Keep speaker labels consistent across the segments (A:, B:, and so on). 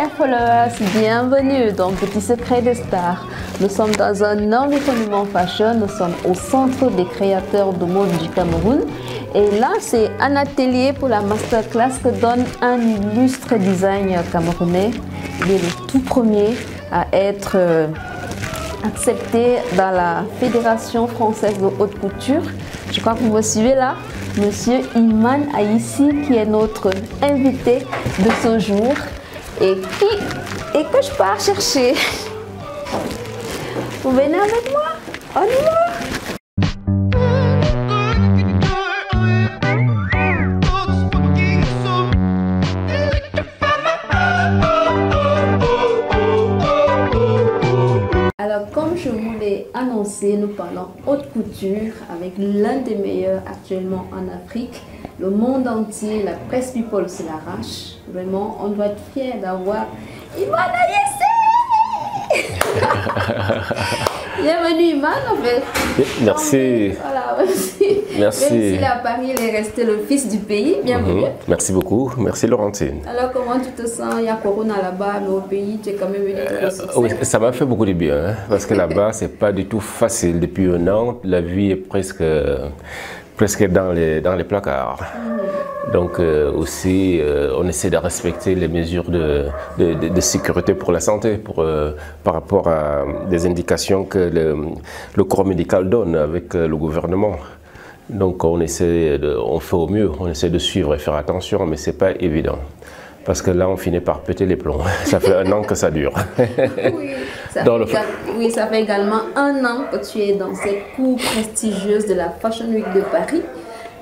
A: followers, bienvenue dans Petit Secret des Stars. Nous sommes dans un environnement fashion, nous sommes au centre des créateurs de mode du Cameroun. Et là, c'est un atelier pour la masterclass que donne un illustre designer camerounais. Il est le tout premier à être accepté dans la Fédération française de haute couture. Je crois que vous me suivez là. Monsieur Iman Aïssi, qui est notre invité de ce jour et que je pars chercher. Vous venez avec moi? On y va? Alors, comme je vous l'ai annoncé, nous parlons haute couture avec l'un des meilleurs actuellement en Afrique. Le monde entier, la presse people se l'arrache. Vraiment, on doit être fier d'avoir Iman Aïssi. Bienvenue Iman, en fait.
B: Merci.
A: Voilà, merci.
B: Merci.
A: Même s'il est à Paris, il est resté le fils du pays. Bienvenue.
B: Merci beaucoup. Merci Laurentine.
A: Alors, comment tu te sens? Il y a Corona là-bas, mais au pays, tu es quand même venu pour le succès.
B: Oui, ça m'a fait beaucoup de bien, hein, parce que là-bas, c'est pas du tout facile. Depuis un an, la vie est presque dans les placards. Donc aussi, on essaie de respecter les mesures de sécurité pour la santé, par rapport à des indications que le corps médical donne avec le gouvernement. Donc on fait au mieux, on essaie de suivre et faire attention, mais c'est pas évident. Parce que là, on finit par péter les plombs. Ça fait un an que ça dure.
A: Oui, ça fait également un an que tu es dans cette cour prestigieuse de la Fashion Week de Paris.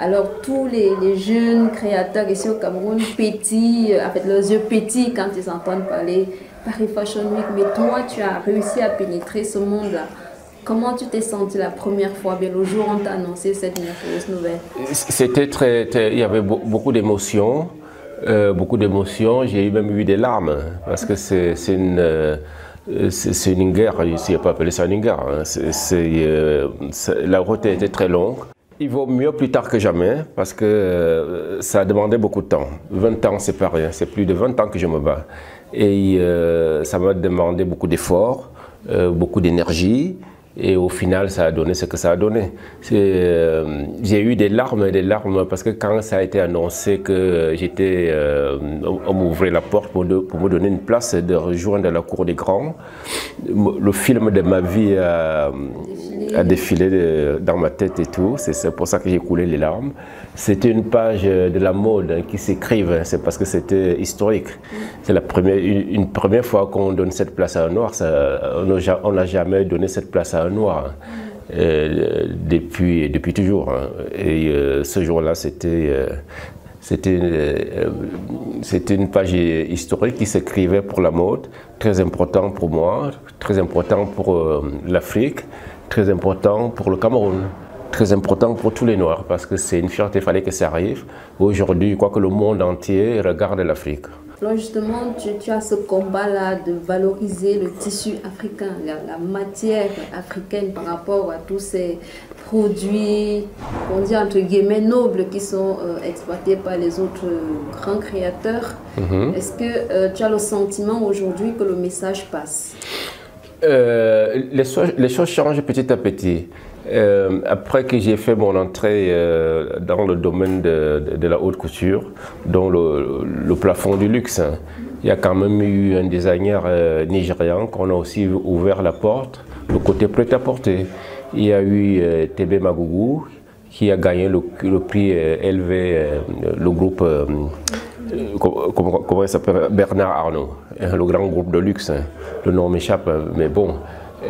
A: Alors, tous les jeunes créateurs ici au Cameroun pétillent, avec leurs yeux pétillent quand ils entendent parler Paris Fashion Week. Mais toi, tu as réussi à pénétrer ce monde-là. Comment tu t'es senti la première fois, bien le jour où on t'a annoncé cette merveilleuse nouvelle? C'était
B: il y avait beaucoup d'émotions. J'ai même eu des larmes parce que c'est une guerre, ici on peut appeler ça une guerre. La route était très longue. Il vaut mieux plus tard que jamais parce que ça a demandé beaucoup de temps. 20 ans, c'est pas rien, c'est plus de 20 ans que je me bats. Et ça m'a demandé beaucoup d'efforts, beaucoup d'énergie. Et au final, ça a donné ce que ça a donné. J'ai eu des larmes parce que quand ça a été annoncé que on m'ouvrait la porte pour me donner une place de rejoindre la cour des grands, le film de ma vie a défilé dans ma tête et tout. C'est pour ça que j'ai coulé les larmes. C'était une page de la mode qui s'écrive, c'est parce que c'était historique. C'est une première fois qu'on donne cette place à un noir. On n'a jamais donné cette place à un noir depuis toujours. Et ce jour-là, c'était une page historique qui s'écrivait pour la mode, très important pour moi, très important pour l'Afrique, très important pour le Cameroun. Très important pour tous les Noirs parce que c'est une fierté, il fallait que ça arrive. Aujourd'hui, je crois que le monde entier regarde l'Afrique.
A: Alors justement, tu as ce combat-là de valoriser le tissu africain, la matière africaine par rapport à tous ces produits, on dit entre guillemets nobles qui sont exploités par les autres grands créateurs. Est-ce que tu as le sentiment aujourd'hui que le message passe?
B: Les choses changent petit à petit. Après que j'ai fait mon entrée dans le domaine de la haute couture, dont le plafond du luxe, il y a quand même eu un designer nigérian qu'on a aussi ouvert la porte, le côté prêt-à-porter. Il y a eu TB Magougou qui a gagné le prix LV, le groupe, comment il s'appelle, Bernard Arnault, le grand groupe de luxe. Le nom m'échappe, mais bon.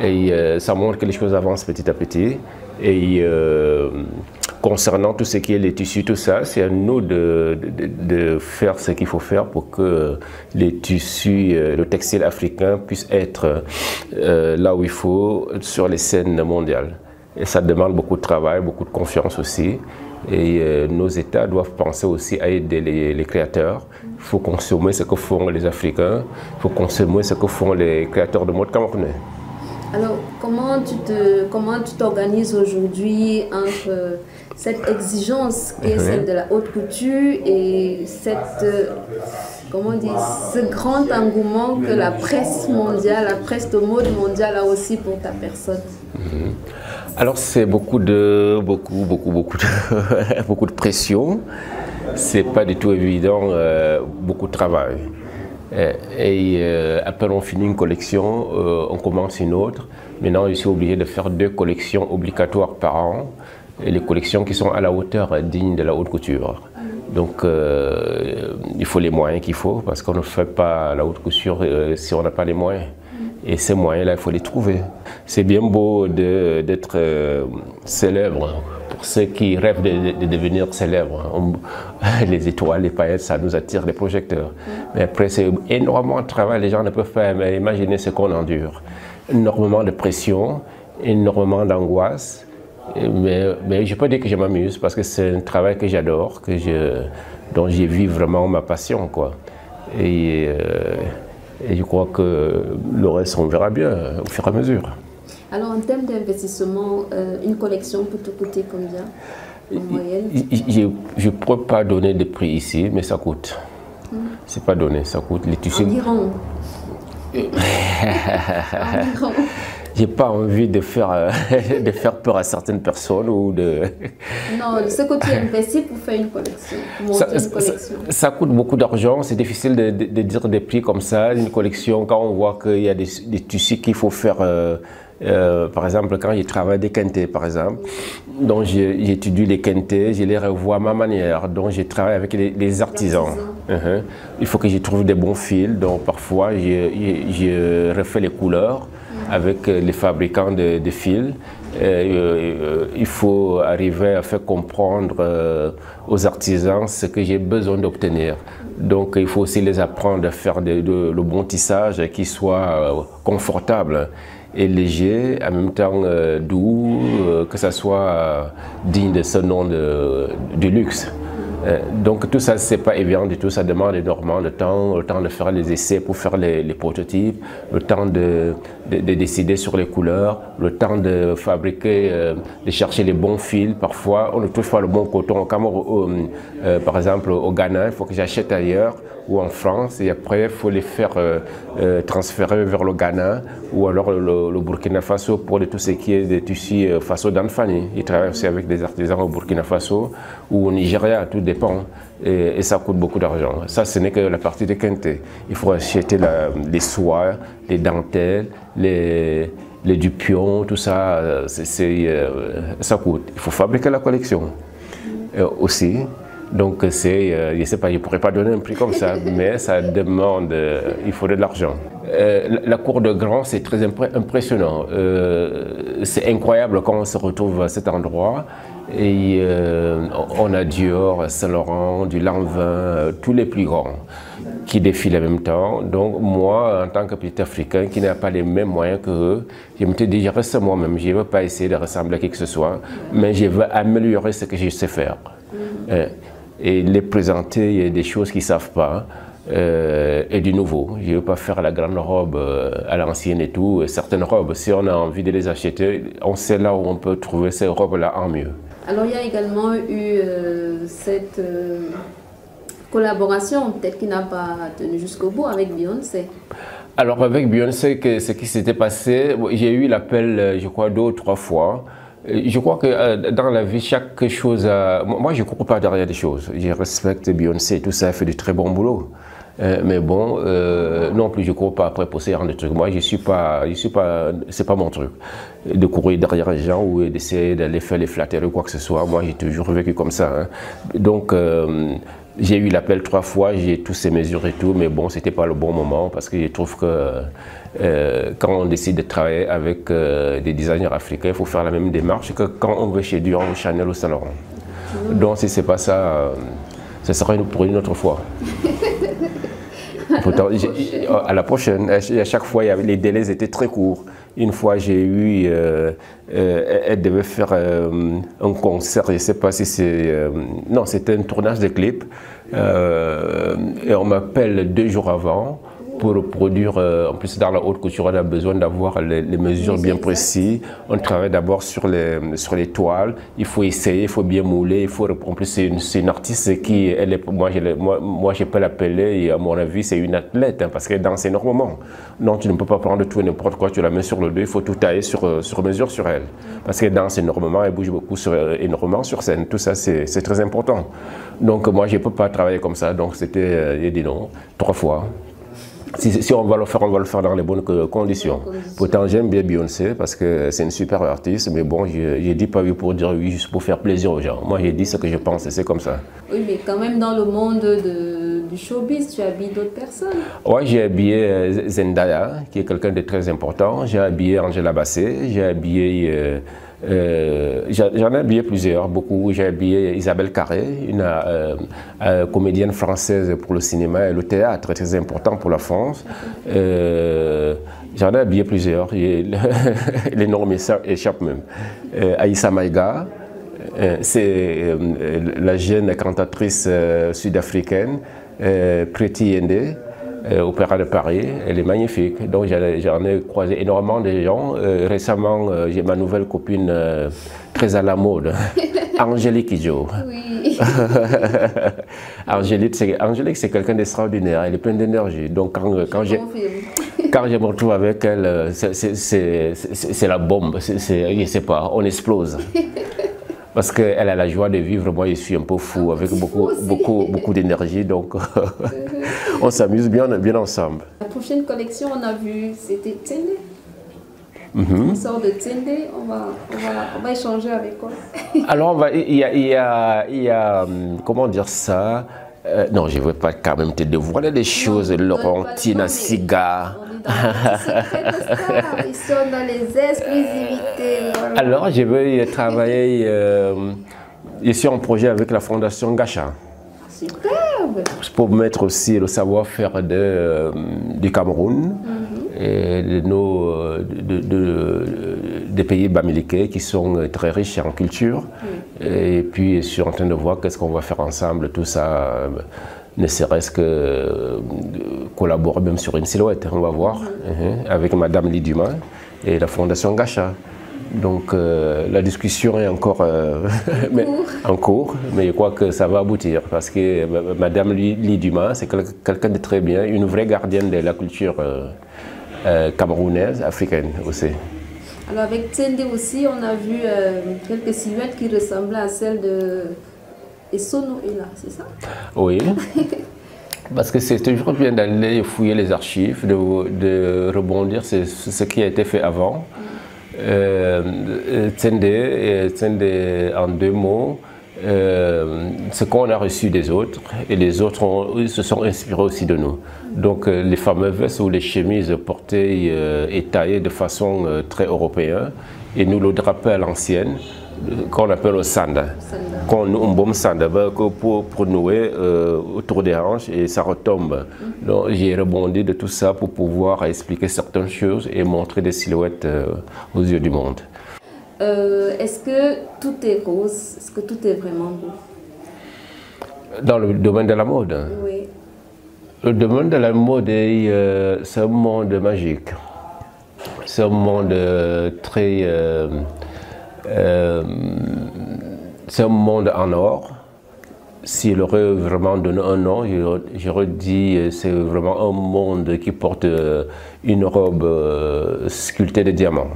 B: Et ça montre que les choses avancent petit à petit. Et concernant tout ce qui est les tissus, tout ça, c'est à nous de faire ce qu'il faut faire pour que les tissus, le textile africain puisse être là où il faut sur les scènes mondiales. Et ça demande beaucoup de travail, beaucoup de confiance aussi. Et nos États doivent penser aussi à aider les créateurs. Il faut consommer ce que font les Africains, il faut consommer ce que font les créateurs de mode camerounais.
A: Alors, comment tu t'organises aujourd'hui entre cette exigence qui est celle de la haute couture et cette, comment dire, ce grand engouement que la presse mondiale, la presse de mode mondiale a aussi pour ta personne?
B: Alors c'est beaucoup de beaucoup de pression. C'est pas du tout évident, beaucoup de travail. Après on finit une collection, on commence une autre. Maintenant je suis obligé de faire 2 collections obligatoires par an. Et les collections qui sont à la hauteur digne de la haute couture. Donc il faut les moyens qu'il faut parce qu'on ne fait pas la haute couture si on n'a pas les moyens. Et ces moyens-là, il faut les trouver. C'est bien beau d'être célèbre. Pour ceux qui rêvent de devenir célèbres, les étoiles, les paillettes, ça nous attire, les projecteurs. Mais après, c'est énormément de travail. Les gens ne peuvent pas imaginer ce qu'on endure. Énormément de pression, énormément d'angoisse. Mais je peux dire que je m'amuse parce que c'est un travail que j'adore, dont j'ai vu vraiment ma passion, quoi. Et je crois que le reste, on verra bien au fur et à mesure.
A: Alors, en termes d'investissement, une collection peut te coûter combien en moyenne?
B: Je ne pourrais pas donner de prix ici, mais ça coûte. C'est pas donné, ça coûte. Les tissus.
A: Environ.
B: J'ai pas envie de faire peur à certaines personnes ou de...
A: Non, ce que tu investis pour faire une collection, pour monter une collection.
B: Ça coûte beaucoup d'argent, c'est difficile de dire des prix comme ça. Une collection, quand on voit qu'il y a des tissus qu'il faut faire, par exemple, quand je travaille des quintés, par exemple, donc j'étudie les quintés, je les revois à ma manière, donc je travaille avec les artisans. Il faut que je trouve des bons fils, donc parfois je refais les couleurs avec les fabricants de fils. Il faut arriver à faire comprendre aux artisans ce que j'ai besoin d'obtenir. Donc il faut aussi les apprendre à faire le bon tissage qui soit confortable et léger, en même temps doux, que ça soit digne de ce nom de luxe. Donc tout ça, c'est pas évident du tout, ça demande énormément de temps, le temps de faire les essais pour faire les prototypes, le temps de décider sur les couleurs, le temps de fabriquer, de chercher les bons fils. Parfois, on ne trouve pas le bon coton. Par exemple, au Ghana, il faut que j'achète ailleurs ou en France, et après, il faut les faire transférer vers le Ghana ou alors le Burkina Faso pour tout ce qui est des tissus Faso d'Anfani. Ils travaillent aussi avec des artisans au Burkina Faso ou au Nigeria, tout dépend. Et ça coûte beaucoup d'argent. Ça, ce n'est que la partie des quintés. Il faut acheter les soies, les dentelles, les dupions, tout ça, ça coûte. Il faut fabriquer la collection aussi. Donc, je ne sais pas, je ne pourrais pas donner un prix comme ça, mais ça demande, il faudrait de l'argent. La cour de Grand, c'est très impressionnant. C'est incroyable quand on se retrouve à cet endroit. Et on a Dior, Saint-Laurent, du Lanvin, tous les plus grands qui défilent en même temps. Donc moi, en tant que petit Africain qui n'a pas les mêmes moyens qu'eux, je me suis dit, je reste moi-même, je ne veux pas essayer de ressembler à qui que ce soit, mais je veux améliorer ce que je sais faire. Et les présenter, il y a des choses qu'ils ne savent pas. Et du nouveau. Je ne veux pas faire la grande robe à l'ancienne et tout. Certaines robes, si on a envie de les acheter, on sait là où on peut trouver ces robes-là en mieux.
A: Alors il y a également eu cette collaboration, peut-être qui n'a pas tenu jusqu'au bout, avec Beyoncé.
B: Alors avec Beyoncé, ce qui s'était passé, j'ai eu l'appel, je crois, 2 ou 3 fois. Je crois que dans la vie, chaque chose... moi, je ne cours pas derrière des choses. Je respecte Beyoncé, tout ça, elle fait du très bon boulot. Mais bon, non plus, je ne cours pas après pour ce genre de trucs. Moi, c'est pas mon truc. De courir derrière les gens ou d'essayer de les faire les flatteries ou quoi que ce soit. Moi, j'ai toujours vécu comme ça. Hein. Donc, j'ai eu l'appel 3 fois, j'ai tous ces mesures et tout, mais bon, c'était pas le bon moment parce que je trouve que quand on décide de travailler avec des designers africains, il faut faire la même démarche que quand on veut chez Dior ou Chanel ou Saint-Laurent. Donc, si c'est pas ça, ce sera pour une autre fois. Pourtant, à la prochaine, à chaque fois, les délais étaient très courts. Une fois, j'ai eu, elle devait faire un concert, je ne sais pas si c'est... non, c'était un tournage de clip. Et on m'appelle 2 jours avant pour reproduire, en plus dans la haute couture, on a besoin d'avoir les mesures bien précises. On travaille d'abord sur les toiles, il faut essayer, il faut bien mouler, en plus c'est une artiste qui, moi je peux l'appeler, à mon avis c'est une athlète, hein, parce qu'elle danse énormément. Non, tu ne peux pas prendre tout et n'importe quoi, tu la mets sur le dos, il faut tout tailler sur mesure sur elle. Parce qu'elle danse énormément, elle bouge beaucoup énormément sur scène, tout ça c'est très important. Donc moi je ne peux pas travailler comme ça, donc c'était, j'ai dit non, 3 fois. Si on va le faire dans les bonnes conditions. Pourtant, j'aime bien Beyoncé parce que c'est une super artiste, mais bon, je dis pas oui pour dire oui, juste pour faire plaisir aux gens. Moi, j'ai dit ce que je pense et c'est comme ça.
A: Oui, mais quand même, dans le monde du showbiz, tu habilles d'autres personnes.
B: Oui, j'ai habillé Zendaya, qui est quelqu'un de très important. J'ai habillé Angela Bassett, j'ai habillé... j'en ai habillé plusieurs, beaucoup. J'ai habillé Isabelle Carré, une comédienne française pour le cinéma et le théâtre, très important pour la France. J'en ai habillé plusieurs, les noms m'échappent même. Aïssa Maïga, c'est la jeune cantatrice sud-africaine, Preti Yende. Opéra de Paris, elle est magnifique. Donc j'en ai croisé énormément de gens. Récemment, j'ai ma nouvelle copine très à la mode, Angélique Kidjo. Oui. Angélique, c'est quelqu'un d'extraordinaire, elle est pleine d'énergie. Donc quand je me retrouve avec elle, c'est la bombe, je ne sais pas, on explose. Parce qu'elle a la joie de vivre, moi je suis un peu fou, avec beaucoup d'énergie, donc on s'amuse bien ensemble.
A: La prochaine collection, on a vu, c'était Tsende. On sort de Tsende, on va échanger avec quoi?
B: Alors il y a comment dire ça, non je ne veux pas quand même te dévoiler des choses, Laurentine Siga.
A: Ils sont dans les exclusivités. Voilà.
B: Alors, je vais travailler ici en projet avec la Fondation Gacha.
A: Superbe!
B: Pour mettre aussi le savoir-faire du Cameroun et des pays bamileke qui sont très riches en culture. Et puis, je suis en train de voir qu'est-ce qu'on va faire ensemble, tout ça. Ne serait-ce que collaborer même sur une silhouette, on va voir, avec Madame Liduma et la Fondation Gacha. Donc la discussion est encore en cours, mais je crois que ça va aboutir parce que Madame Liduma, c'est quelqu'un de très bien, une vraie gardienne de la culture camerounaise, africaine aussi.
A: Alors avec Tsende aussi, on a vu quelques silhouettes qui ressemblaient à celles de... Et Sono est là, c'est ça? Oui,
B: parce que c'est toujours bien d'aller fouiller les archives, de rebondir sur ce qui a été fait avant. Tsende, en 2 mots, ce qu'on a reçu des autres, et les autres se sont inspirés aussi de nous. Donc les fameux vestes ou les chemises portées et taillées de façon très européenne, et nous le drapé à l'ancienne, qu'on appelle le sanda, qu'on un bon sanda pour nouer autour des hanches et ça retombe. Donc j'ai rebondi de tout ça pour pouvoir expliquer certaines choses et montrer des silhouettes aux yeux du monde.
A: Est-ce que tout est rose? Est-ce que tout est vraiment beau?
B: Dans le domaine de la mode?
A: Oui.
B: Le domaine de la mode, c'est un monde magique. C'est un monde très... c'est un monde en or. S'il aurait vraiment donné un nom, j'aurais dit c'est vraiment un monde qui porte une robe sculptée de diamants.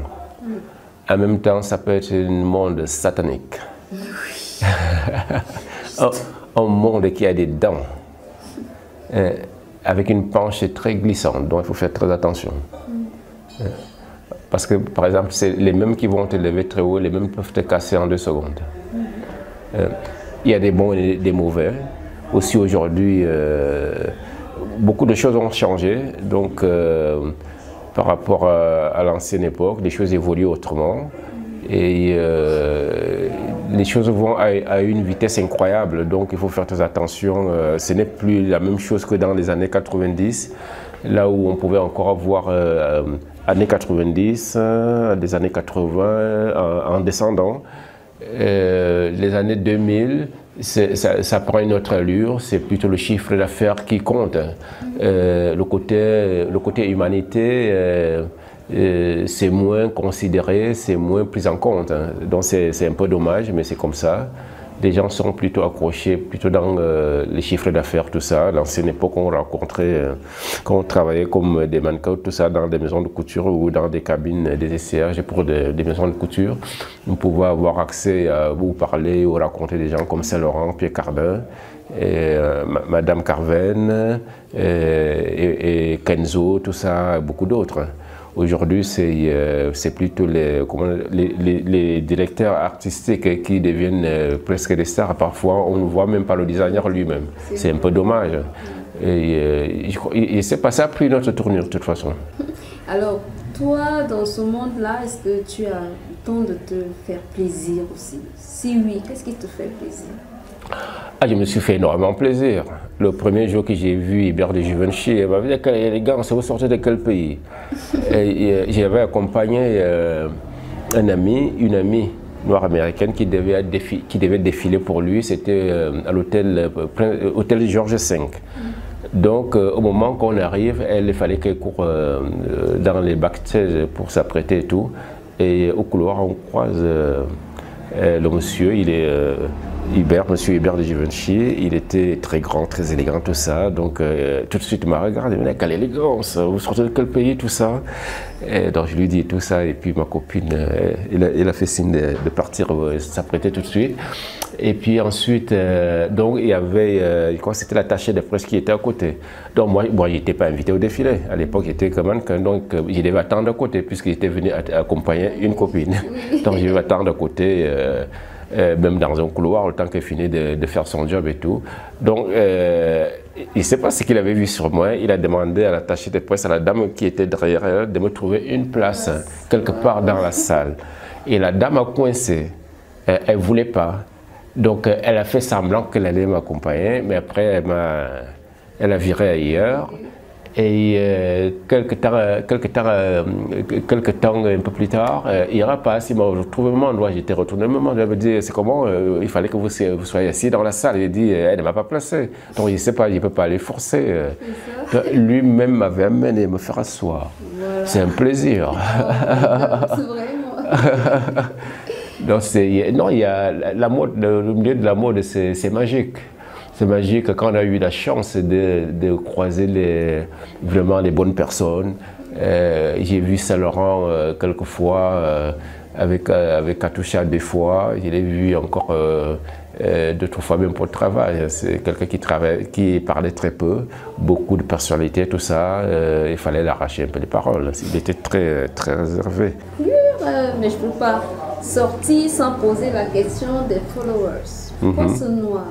B: En même temps, ça peut être un monde satanique. Oui. un monde qui a des dents, avec une panche très glissante, donc il faut faire très attention. Parce que, par exemple, c'est les mêmes qui vont te lever très haut, les mêmes peuvent te casser en 2 secondes. Il y a des bons et des mauvais. Aussi aujourd'hui, beaucoup de choses ont changé. Donc, par rapport à l'ancienne époque, les choses évoluent autrement. Et les choses vont à une vitesse incroyable. Donc, il faut faire très attention. Ce n'est plus la même chose que dans les années 90, là où on pouvait encore avoir... années 90, des années 80, en descendant, les années 2000, ça prend une autre allure, c'est plutôt le chiffre d'affaires qui compte. Le côté humanité, c'est moins considéré, c'est moins pris en compte. Donc c'est un peu dommage, mais c'est comme ça. Les gens sont plutôt accrochés, plutôt dans les chiffres d'affaires, tout ça. Dans l'ancienne époque, on rencontrait, quand on travaillait comme des mannequins, tout ça, dans des maisons de couture ou dans des cabines, des SCRG pour des maisons de couture. On pouvait avoir accès à vous parler ou rencontrer des gens comme Saint-Laurent, Pierre Cardin, et, Madame Carven, et Kenzo, tout ça, beaucoup d'autres. Aujourd'hui, c'est plutôt les directeurs artistiques qui deviennent presque des stars. Parfois, on ne voit même pas le designer lui-même. C'est un peu dommage. Et c'est pas ça a pris notre tournure de toute façon.
A: Alors, toi, dans ce monde-là, est-ce que tu as le temps de te faire plaisir aussi? Si oui, qu'est-ce qui te fait plaisir?
B: Ah, je me suis fait énormément plaisir. Le premier jour que j'ai vu Hubert de Givenchy, il m'a dit les gars, vous sortez de quel pays? J'avais accompagné une amie noire américaine qui devait défiler pour lui. C'était à l'hôtel Georges V. Donc, au moment qu'on arrive, il fallait qu'elle court dans les backstage pour s'apprêter et tout. Et au couloir, on croise le monsieur, il est monsieur Hubert de Givenchy, il était très grand, très élégant, tout ça. Donc, tout de suite, il m'a regardé, mais quelle élégance, vous sortez de quel pays, tout ça? Et donc, je lui dis tout ça, et puis ma copine, il a fait signe de partir, s'apprêter tout de suite. Et puis ensuite, donc, il y avait, je crois que c'était l'attaché de presse qui était à côté. Donc, moi, il n'était pas invité au défilé. À l'époque, il était quand même, donc, je devais attendre à côté, puisqu'il était venu accompagner une copine. Donc, je devais attendre à côté. Même dans un couloir, le temps qu'elle finit de faire son job et tout. Donc, il ne sait pas ce qu'il avait vu sur moi. Il a demandé à l'attaché de presse, à la dame qui était derrière elle, de me trouver une place quelque part dans la salle. Et la dame a coincé. Elle ne voulait pas. Donc, elle a fait semblant qu'elle allait m'accompagner, mais après, elle a viré ailleurs. Et quelques temps un peu plus tard, il repasse, il m'a retrouvé mon endroit, j'étais retourné, maman, elle me dit, c'est comment, il fallait que vous soyez assis dans la salle. Il dit, elle ne m'a pas placé. Donc, je ne sais pas, je ne peux pas aller forcer. Lui-même m'avait amené me faire asseoir. Voilà. C'est un plaisir.
A: C'est vraiment.
B: Donc, non, il y a la mode, le milieu de la mode, c'est magique. C'est magique quand on a eu la chance de croiser vraiment les bonnes personnes. J'ai vu Saint-Laurent quelquefois, avec Katusha des fois. Je l'ai vu encore 2-3 fois même pour le travail. C'est quelqu'un qui parlait très peu, beaucoup de personnalité, tout ça. Il fallait l'arracher un peu les paroles. Il était très, très réservé.
A: Mais je ne peux pas sortir sans poser la question des followers. Pourquoi ce noir?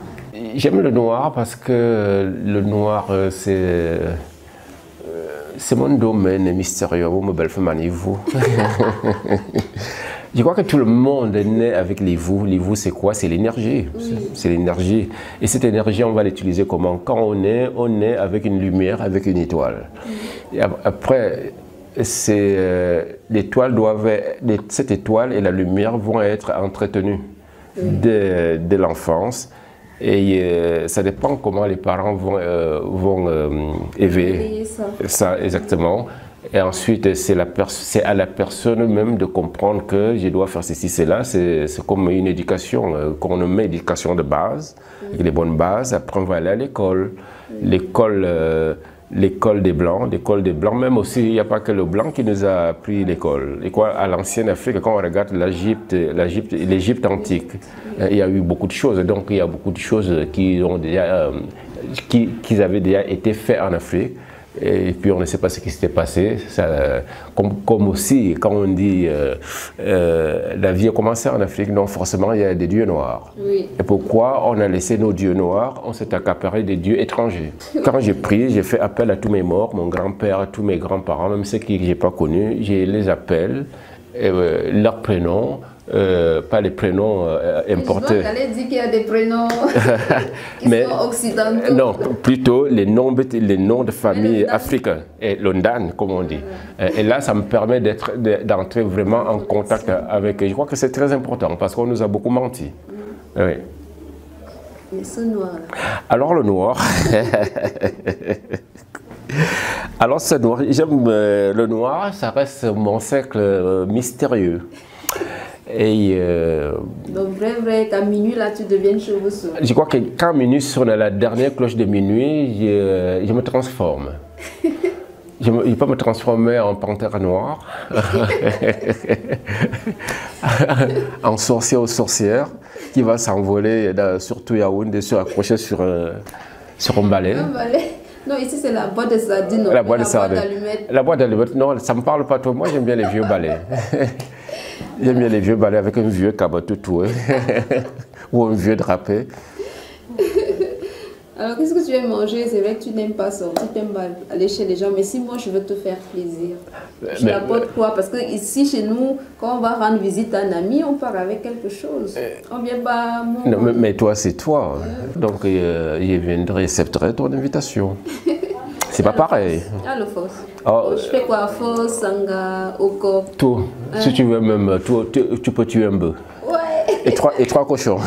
B: J'aime le noir parce que le noir, c'est mon domaine mystérieux. Vous me belle vous. Je crois que tout le monde est né avec les vous. Les vous, c'est quoi? C'est l'énergie. Oui. C'est l'énergie. Et cette énergie, on va l'utiliser comment? Quand on est avec une lumière, avec une étoile. Et après, cette étoile et la lumière vont être entretenues de l'enfance. Et ça dépend comment les parents vont élever ça exactement. Et ensuite, c'est à la personne même de comprendre que je dois faire ceci, cela. C'est comme une éducation, qu'on met éducation de base, avec les bonnes bases. Après, on va aller à l'école. L'école des Blancs, même aussi, il n'y a pas que le Blanc qui nous a appris l'école. Et quoi, à l'ancienne Afrique, quand on regarde l'Égypte antique, il y a eu beaucoup de choses. Donc, il y a beaucoup de choses qui avaient déjà été faites en Afrique. Et puis on ne sait pas ce qui s'était passé. Comme aussi, quand on dit la vie a commencé en Afrique, non, forcément il y a des dieux noirs. Oui. Et pourquoi on a laissé nos dieux noirs? On s'est accaparé des dieux étrangers. Quand j'ai prié, j'ai fait appel à tous mes morts, mon grand-père, tous mes grands-parents, même ceux que je n'ai pas connus, je les appelle, leurs prénoms. Pas les prénoms importés.
A: Je allais dire qu'il y a des prénoms qui sont occidentaux.
B: Non, plutôt les noms de famille africains, et l'Ondan, comme on dit. Et là, ça me permet d'entrer vraiment en contact avec eux. Je crois que c'est très important parce qu'on nous a beaucoup menti. Oui.
A: Mais ce noir là.
B: Alors le noir. Alors ce noir, j'aime le noir, ça reste mon cercle mystérieux. Et
A: donc vrai, qu'à minuit là tu deviens cheveux souris.
B: Je crois que quand minuit sonne, la dernière cloche de minuit, je me transforme. Je peux me transformer en panthère noire, en sorcier ou sorcière qui va s'envoler sur Yaoundé, se accrocher sur un balai.
A: Un balai? Non, ici c'est la boîte de sardines.
B: La boîte de sardines. La boîte d'allumettes, non, ça ne me parle pas trop. Moi j'aime bien les vieux balais. J'aime bien les vieux balais avec un vieux cabatou ou un vieux drapé.
A: Alors, qu'est-ce que tu aimes manger? C'est vrai que tu n'aimes pas sortir, tu n'aimes pas aller chez les gens, mais si moi je veux te faire plaisir, je t'apporte quoi? Parce que ici, chez nous, quand on va rendre visite à un ami, on part avec quelque chose. On vient pas...
B: Non, mais toi, c'est toi. Donc, je viendrai, accepterai ton invitation. C'est pas pareil.
A: Ah, le Fos. Oh, je fais quoi? Fos, Sanga, Oko.
B: Tout. Si tu veux même, tu peux tuer un bœuf.
A: Ouais.
B: Et trois cochons.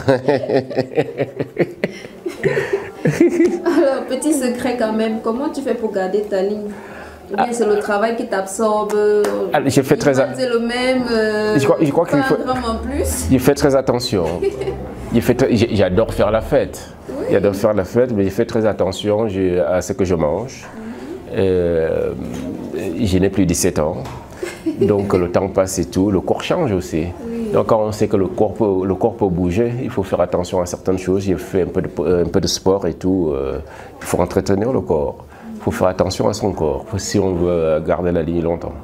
A: Alors, petit secret quand même, comment tu fais pour garder ta ligne? Ou bien c'est le travail qui t'absorbe?
B: J'ai fait très attention.
A: C'est le même.
B: Je crois qu'il faut.
A: En plus.
B: J'ai fait très attention. J'adore faire la fête. Oui. J'adore faire la fête, mais j'ai fait très attention à ce que je mange. Je n'ai plus 17 ans. Donc le temps passe et tout. Le corps change aussi. Oui. Donc quand on sait que le corps peut bouger, il faut faire attention à certaines choses. J'ai fait un peu de sport et tout. Il faut entretenir le corps. Il faut faire attention à son corps si on veut garder la ligne longtemps.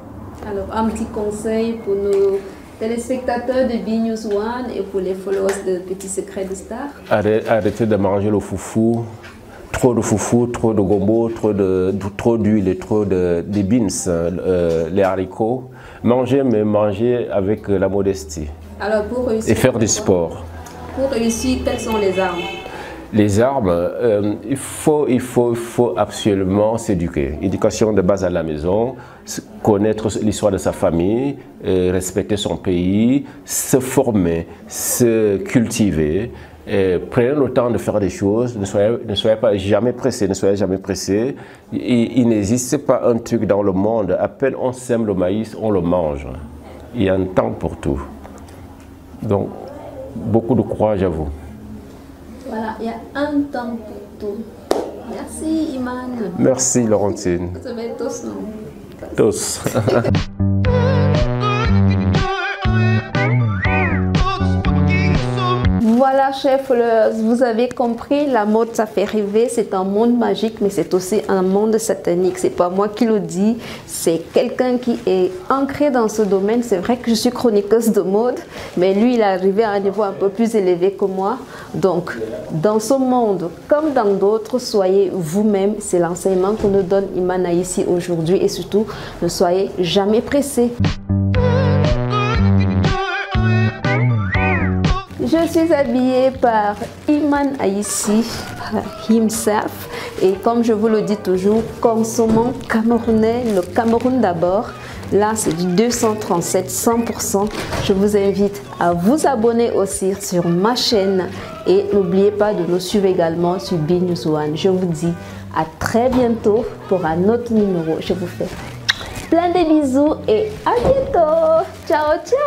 A: Alors un petit conseil pour nos téléspectateurs de B-News One et pour les followers de Petit Secret de Star.
B: Arrêtez de manger le foufou. Trop de foufou, trop de gombo, trop d'huile et trop de beans, les haricots. Manger, mais manger avec la modestie.
A: Alors pour réussir,
B: et faire du sport.
A: Pour réussir, quelles sont les armes?
B: Les armes, il faut absolument s'éduquer. Éducation de base à la maison, connaître l'histoire de sa famille, respecter son pays, se former, se cultiver. Prenez le temps de faire des choses, ne soyez pas jamais pressé, ne soyez jamais pressé. Il n'existe pas un truc dans le monde, à peine on sème le maïs, on le mange. Il y a un temps pour tout. Donc, beaucoup de courage à vous.
A: Voilà, il y a un temps pour tout. Merci Iman.
B: Merci Laurentine.
A: Vous avez tous, non?
B: Tous.
A: Voilà, chers followers, vous avez compris, la mode, ça fait rêver. C'est un monde magique, mais c'est aussi un monde satanique. C'est pas moi qui le dis, c'est quelqu'un qui est ancré dans ce domaine. C'est vrai que je suis chroniqueuse de mode, mais lui, il est arrivé à un niveau un peu plus élevé que moi. Donc, dans ce monde, comme dans d'autres, soyez vous-même. C'est l'enseignement que nous donne Imana ici aujourd'hui. Et surtout, ne soyez jamais pressés. Je suis habillée par Iman Aïssi himself et comme je vous le dis toujours, consommons camerounais, le Cameroun d'abord. Là, c'est du 237 100%. Je vous invite à vous abonner aussi sur ma chaîne et n'oubliez pas de nous suivre également sur B-News One. Je vous dis à très bientôt pour un autre numéro. Je vous fais plein de bisous et à bientôt. Ciao, ciao.